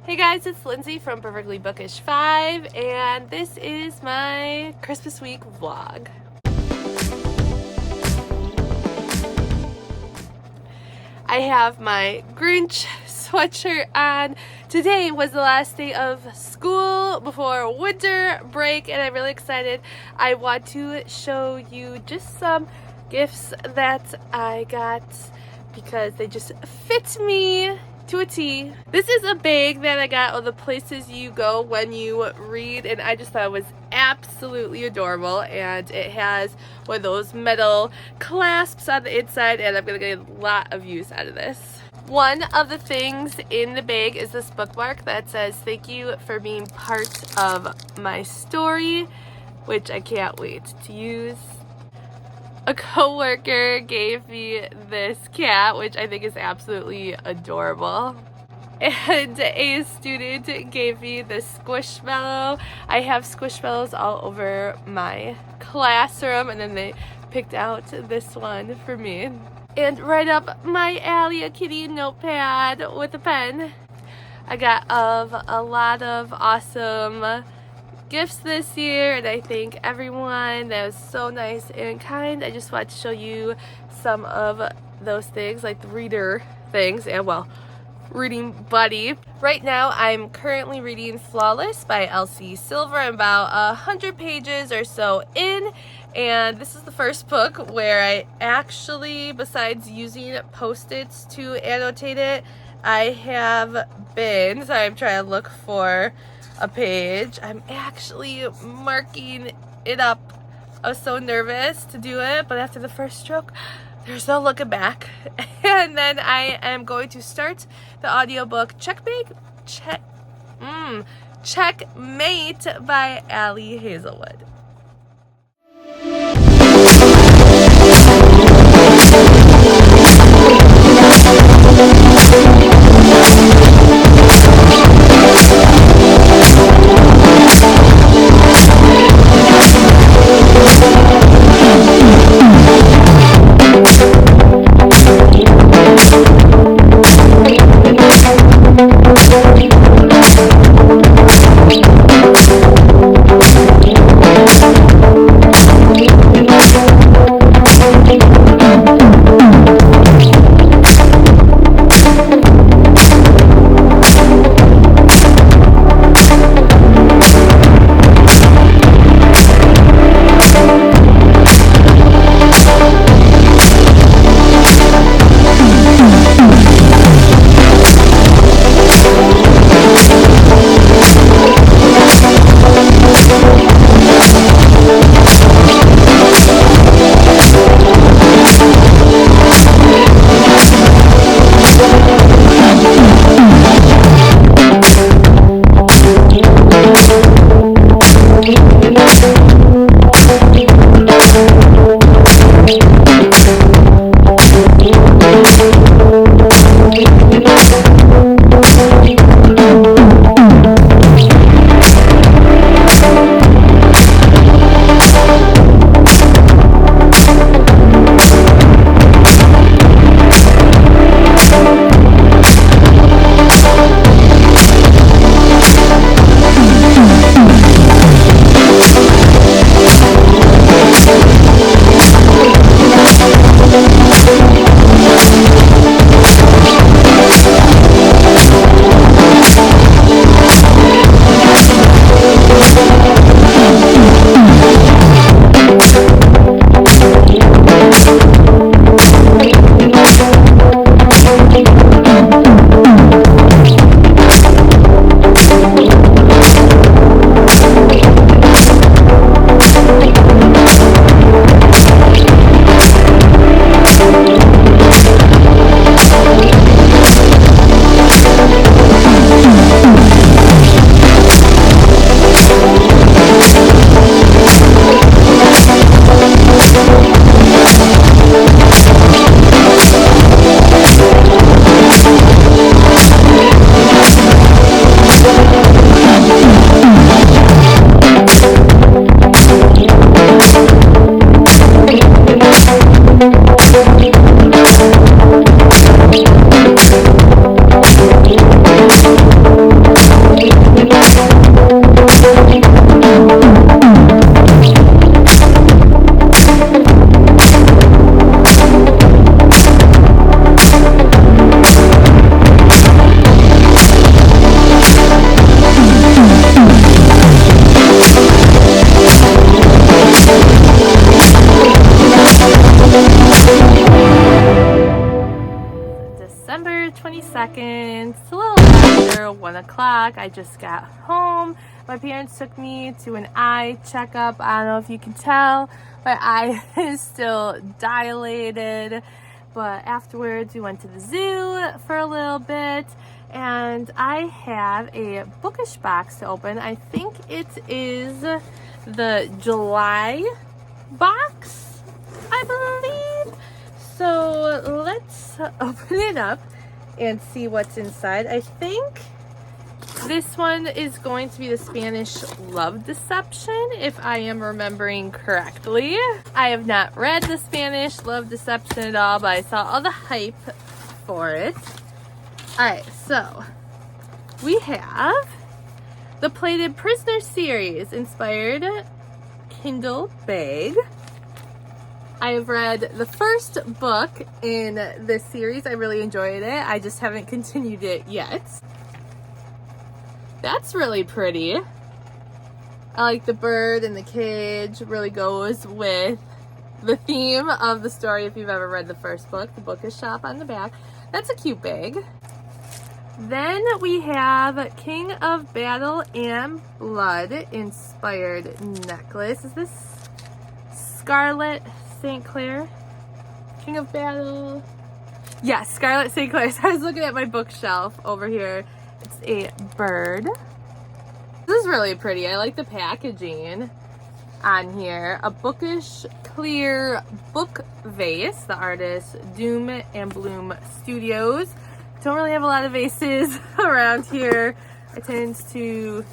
Hey guys, it's Lindsay from Perfectly Bookish 5, and this is my Christmas week vlog. I have my Grinch sweatshirt on. Today was the last day of school before winter break, and I'm really excited. I want to show you just some gifts that I got because they just fit me to a T. This is a bag that I got on the places you go when you read, and I just thought it was absolutely adorable, and it has one of those metal clasps on the inside, and I'm gonna get a lot of use out of this. One of the things in the bag is this bookmark that says thank you for being part of my story, which I can't wait to use. A coworker gave me this cat, which I think is absolutely adorable. And a student gave me this Squishmallow. I have Squishmallows all over my classroom, and then they picked out this one for me. And right up my alley, a kitty notepad with a pen. I got a lot of awesome gifts this year, and I thank everyone that was so nice and kind. I just wanted to show you some of those things, like the reader things, and well, reading buddy. Right now I'm currently reading Flawless by Elsie Silver. I'm about 100 pages or so in, and this is the first book where I actually, besides using Post-its to annotate it, I have been, so I'm trying to look for a page. I'm actually marking it up. I was so nervous to do it, but after the first stroke, there's no looking back. And then I am going to start the audiobook Checkmate by Allie Hazelwood. 22nd. It's a little after 1 o'clock. I just got home. My parents took me to an eye checkup. I don't know if you can tell, my eye is still dilated. But afterwards, we went to the zoo for a little bit. And I have a bookish box to open. I think it is the July box, I believe. So let's open it up and see what's inside. I think this one is going to be the Spanish Love Deception, if I am remembering correctly. I have not read the Spanish Love Deception at all, but I saw all the hype for it. Alright, so we have the Plated Prisoner series inspired Kindle bag. I have read the first book in this series. I really enjoyed it. I just haven't continued it yet. That's really pretty. I like the bird in the cage. Really goes with the theme of the story if you've ever read the first book, the bookish shop on the back. That's a cute bag. Then we have King of Battle and Blood inspired necklace. Is this Scarlet St. Clair? King of Battle. Yes, Scarlet St. Clair. So I was looking at my bookshelf over here. It's a bird. This is really pretty. I like the packaging on here. A bookish clear book vase. The artist Doom and Bloom Studios. Don't really have a lot of vases around here. I tend to,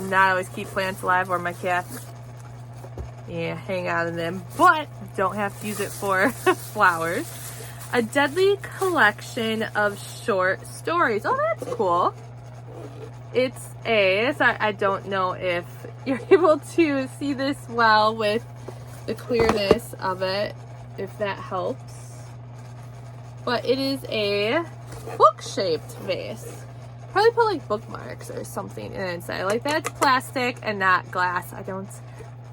not always keep plants alive, or my cats, hang out in them, but don't have to use it for flowers. A deadly collection of short stories. Oh, that's cool. It's I don't know if you're able to see this well with the clearness of it, if that helps. But it is a book-shaped vase. Probably put like bookmarks or something inside. Like that's plastic and not glass. I don't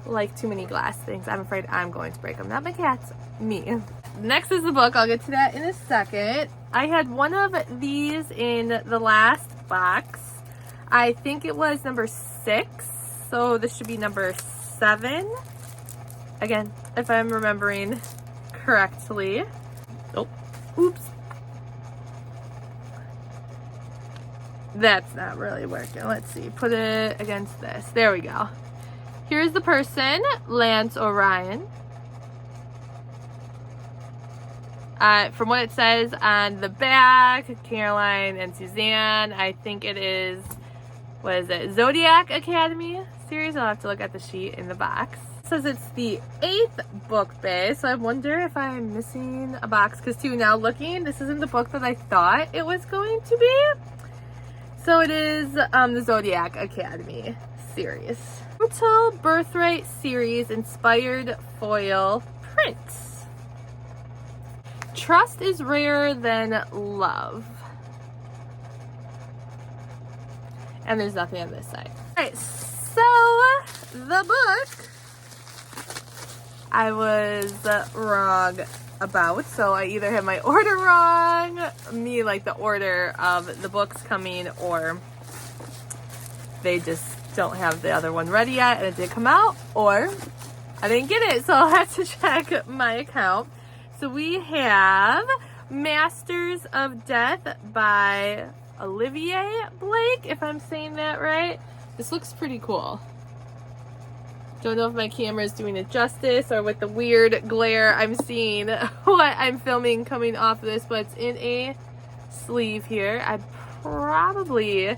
like too many glass things. I'm afraid I'm going to break them. Not my cats, me. Next is the book. I'll get to that in a second. I had one of these in the last box. I think it was number 6. So this should be number 7. Again, if I'm remembering correctly. Oh, oops. That's not really working. Let's see. Put it against this. There we go. Here's the person, Lance Orion. From what it says on the back, Caroline and Suzanne, I think it is, what is it, Zodiac Academy series? I'll have to look at the sheet in the box. It says it's the 8th book base, so I wonder if I'm missing a box, because now looking, this isn't the book that I thought it was going to be. So it is the Zodiac Academy series. Total Birthright series inspired foil prints. Trust is rarer than love. And there's nothing on this side. Alright, so the book I was wrong about. So I either have my order wrong, like the order of the books coming, or they just don't have the other one ready yet and it didn't come out, or I didn't get it, so I'll have to check my account. So we have Masters of Death by Olivier Blake, if I'm saying that right. This looks pretty cool. Don't know if my camera is doing it justice or with the weird glare I'm seeing what I'm filming coming off of this, but it's in a sleeve here. I probably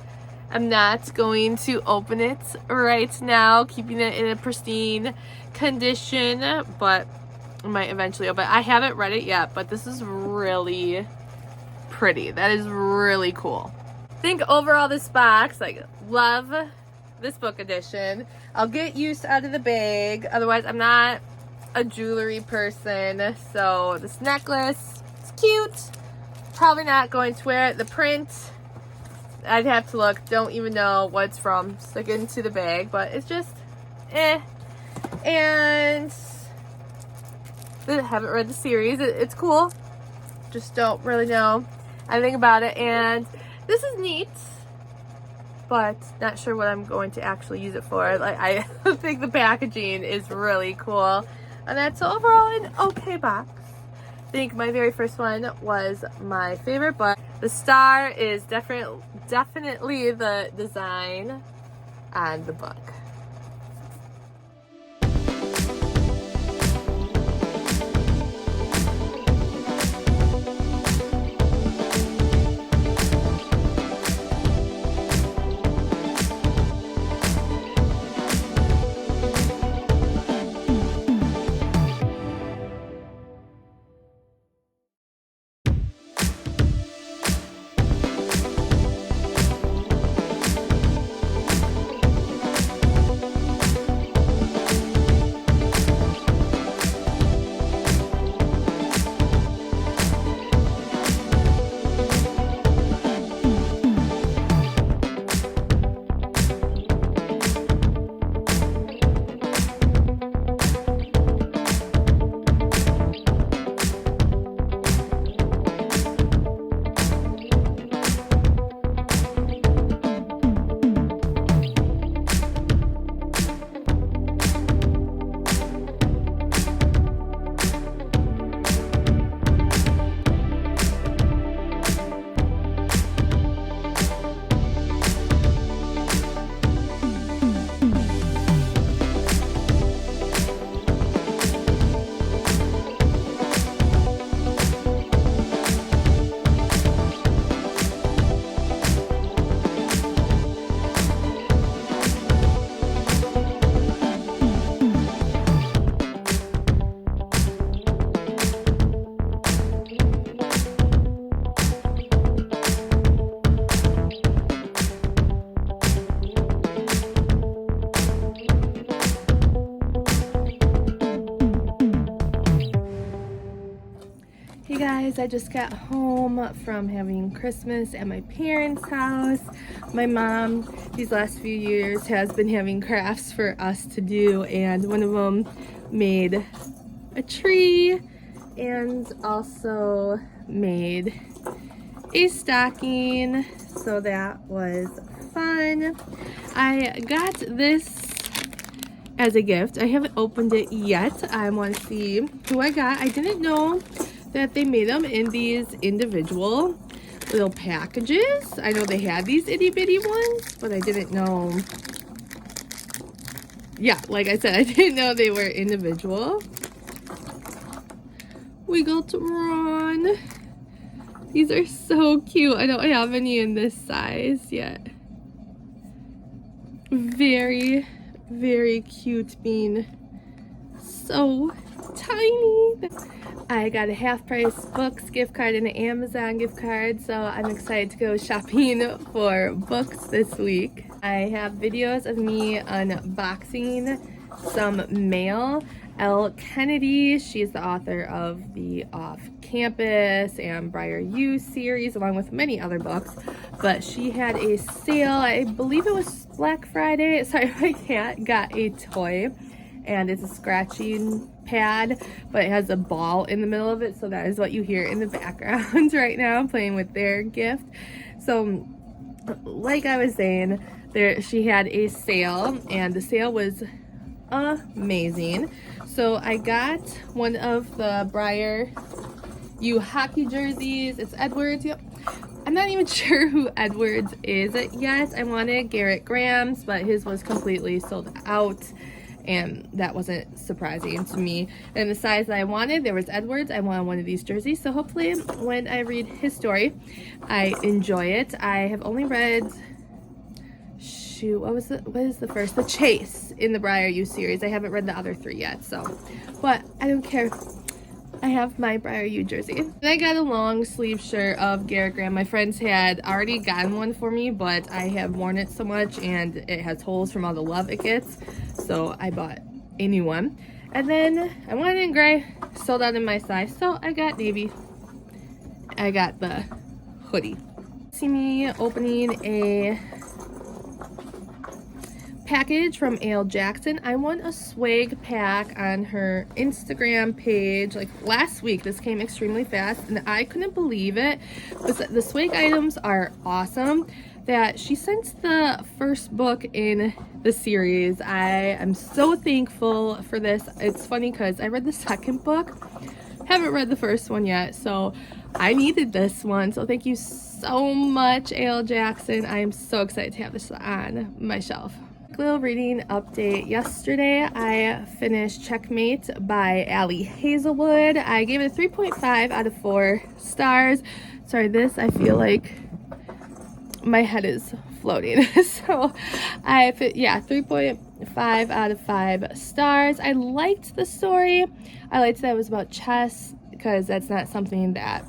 am not going to open it right now, keeping it in a pristine condition, but I might eventually open it. I haven't read it yet, but this is really pretty. That is really cool. I think overall this box, love this book edition. I'll get use out of the bag. Otherwise, I'm not a jewelry person. So this necklace, it's cute. Probably not going to wear it. The print, I'd have to look. Don't even know what it's from. Stick it into the bag, but it's just And I haven't read the series. It's cool. Just don't really know I think about it, and this is neat, but not sure what I'm going to actually use it for. Like, I think the packaging is really cool, and that's overall an okay box. I think my very first one was my favorite, but the star is definitely the design on the book. Hey guys, I just got home from having Christmas at my parents' house. My mom, these last few years, has been having crafts for us to do, and one of them made a tree and also made a stocking, so that was fun. I got this as a gift. I haven't opened it yet. I want to see who I got. I didn't know that they made them in these individual little packages. I know they had these itty bitty ones, but I didn't know. Yeah, like I said, I didn't know they were individual. Wiggletron. These are so cute. I don't have any in this size yet. Very, very cute being so tiny. I got a half price books gift card and an Amazon gift card, so I'm excited to go shopping for books this week. I have videos of me unboxing some mail. Elle Kennedy, she's the author of the Off Campus and Briar U series, along with many other books, but she had a sale. I believe it was Black Friday. Sorry, my cat got a toy, and it's a scratching pad, but it has a ball in the middle of it, so that is what you hear in the background right now, playing with their gift. So like I was saying, she had a sale, and the sale was amazing. So I got one of the Briar U hockey jerseys. It's Edwards. Yep. I'm not even sure who Edwards is yet. I wanted Garrett Graham's, but his was completely sold out, and that wasn't surprising to me. And the size that I wanted, there was Edwards. I wanted one of these jerseys, so hopefully when I read his story, I enjoy it. I have only read, what is the first? The Chase in the Briar U series. I haven't read the other 3 yet, so, but I don't care. I have my Briar U jersey. And I got a long sleeve shirt of Garrett Graham. My friends had already gotten one for me, but I have worn it so much and it has holes from all the love it gets, so I bought a new one. And then I wanted it in gray, sold out in my size, so I got navy. I got the hoodie. See me opening a package from Ale Jackson. I won a swag pack on her Instagram page like last week. This came extremely fast and I couldn't believe it. But the swag items are awesome. That she sent the first book in the series. I am so thankful for this. It's funny because I read the second book, haven't read the first one yet, so I needed this one. So thank you so much, Ale Jackson. I am so excited to have this on my shelf. Little reading update. Yesterday I finished Checkmate by Allie Hazelwood. I gave it a 3.5 out of 4 stars. Sorry, this I feel like my head is floating. So I 3.5 out of 5 stars. I liked the story. I liked that it was about chess because that's not something that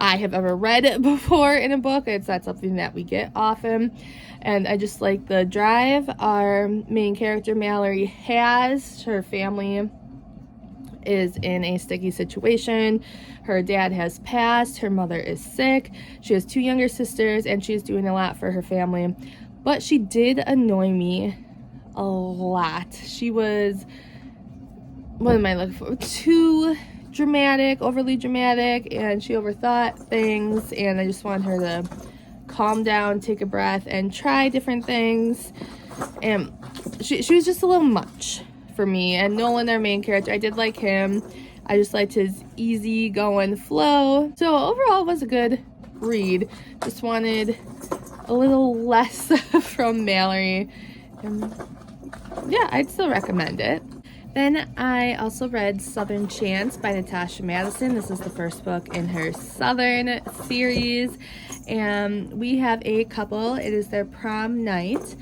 I have ever read before in a book. It's not something that we get often. And I just like the drive our main character Mallory has. Her family is in a sticky situation. Her dad has passed, her mother is sick, she has 2 younger sisters, and she's doing a lot for her family. But she did annoy me a lot. She was, what am I looking for? Too dramatic, overly dramatic, and she overthought things, and I just want her to calm down, take a breath, and try different things. And she was just a little much for me. And Nolan, our main character, I did like him. I just liked his easy going flow. So overall it was a good read. Just wanted a little less from Mallory. And yeah, I'd still recommend it. Then I also read Southern Chance by Natasha Madison. This is the first book in her Southern series. And we have a couple. It is their prom night.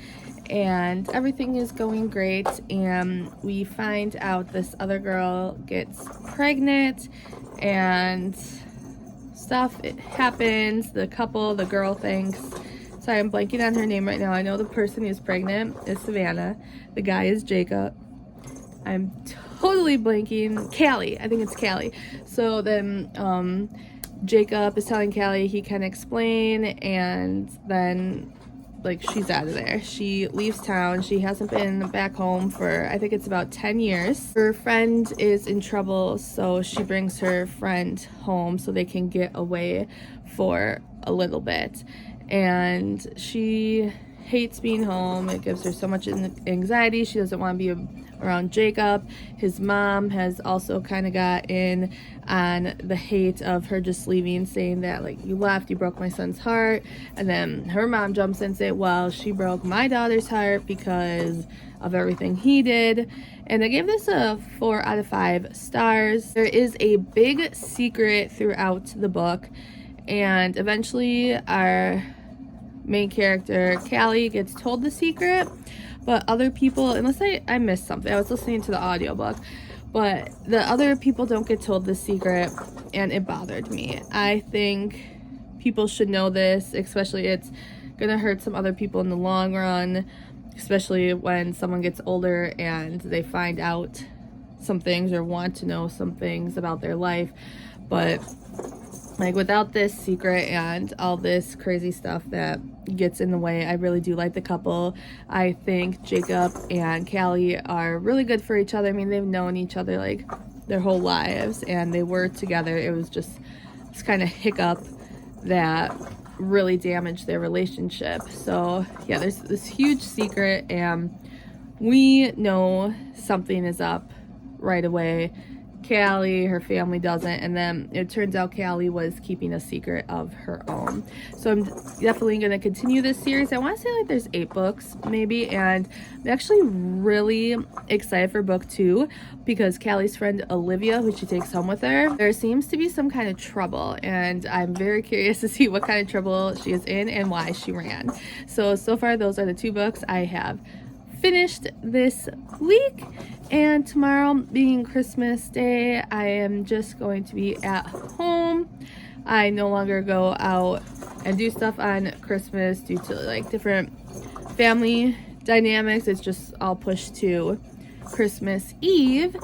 And everything is going great, and we find out this other girl gets pregnant and stuff happens. The girl thinks, sorry, I'm blanking on her name right now. I know the person who's pregnant is Savannah. The guy is Jacob. I'm totally blanking. Callie, I think it's Callie. So then Jacob is telling Callie he can explain, and then like she's out of there. She leaves town. She hasn't been back home for I think it's about 10 years. Her friend is in trouble, so she brings her friend home so they can get away for a little bit. And she hates being home. It gives her so much anxiety. She doesn't want to be around Jacob. His mom has also kind of got in on the hate of her just leaving, saying that like, you left, you broke my son's heart. And then her mom jumps in and says, well, she broke my daughter's heart because of everything he did. And I gave this a 4 out of 5 stars. There is a big secret throughout the book, and eventually our main character Callie gets told the secret, but other people, unless I missed something, I was listening to the audiobook, but the other people don't get told the secret, and it bothered me. I think people should know this, especially it's gonna hurt some other people in the long run, especially when someone gets older and they find out some things or want to know some things about their life. But like without this secret and all this crazy stuff that gets in the way, I really do like the couple. I think Jacob and Callie are really good for each other. I mean, they've known each other like their whole lives, and they were together. It was just this kind of hiccup that really damaged their relationship. So yeah, there's this huge secret, and we know something is up right away. Callie, her family doesn't, and then it turns out Callie was keeping a secret of her own. So I'm definitely going to continue this series. I want to say like there's 8 books maybe, and I'm actually really excited for book 2 because Callie's friend Olivia, who she takes home with her, there seems to be some kind of trouble, and I'm very curious to see what kind of trouble she is in and why she ran. So far those are the 2 books I have finished this week, and tomorrow being Christmas Day, I am just going to be at home. I no longer go out and do stuff on Christmas due to like different family dynamics. It's just all pushed to Christmas Eve.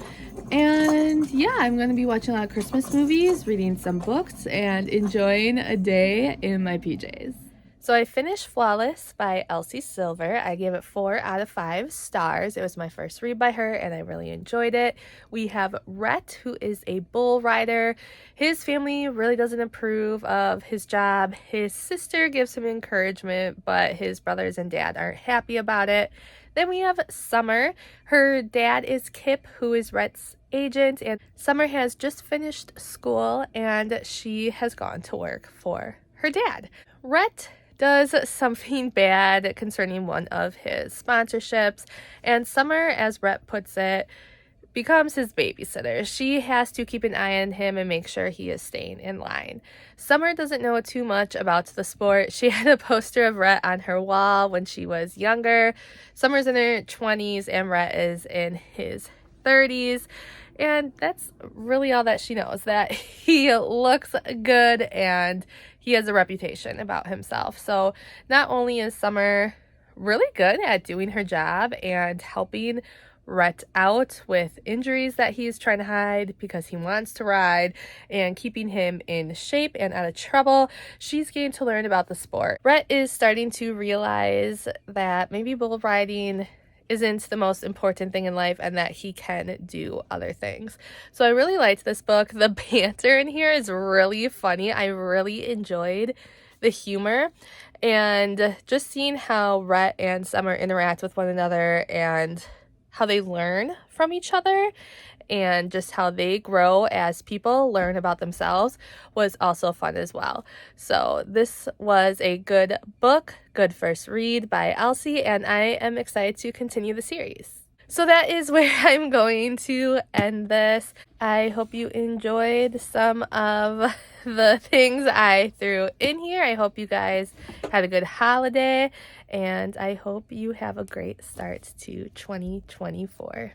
And yeah, I'm going to be watching a lot of Christmas movies, reading some books, and enjoying a day in my PJs. So I finished Flawless by Elsie Silver. I gave it 4 out of 5 stars. It was my first read by her and I really enjoyed it. We have Rhett, who is a bull rider. His family really doesn't approve of his job. His sister gives him encouragement, but his brothers and dad aren't happy about it. Then we have Summer. Her dad is Kip, who is Rhett's agent, and Summer has just finished school and she has gone to work for her dad. Rhett does something bad concerning one of his sponsorships, and Summer, as Rhett puts it, becomes his babysitter. She has to keep an eye on him and make sure he is staying in line. Summer doesn't know too much about the sport. She had a poster of Rhett on her wall when she was younger. Summer's in her 20s and Rhett is in his 30s. And that's really all that she knows, that he looks good and he has a reputation about himself. So not only is Summer really good at doing her job and helping Rhett out with injuries that he's trying to hide because he wants to ride and keeping him in shape and out of trouble, she's getting to learn about the sport. Rhett is starting to realize that maybe bull riding isn't the most important thing in life and that he can do other things. So I really liked this book. The banter in here is really funny. I really enjoyed the humor and just seeing how Rhett and Summer interact with one another and how they learn from each other and just how they grow as people, learn about themselves, was also fun as well. So this was a good book, good first read by Elsie, and I am excited to continue the series. So that is where I'm going to end this. I hope you enjoyed some of the things I threw in here. I hope you guys had a good holiday, and I hope you have a great start to 2024.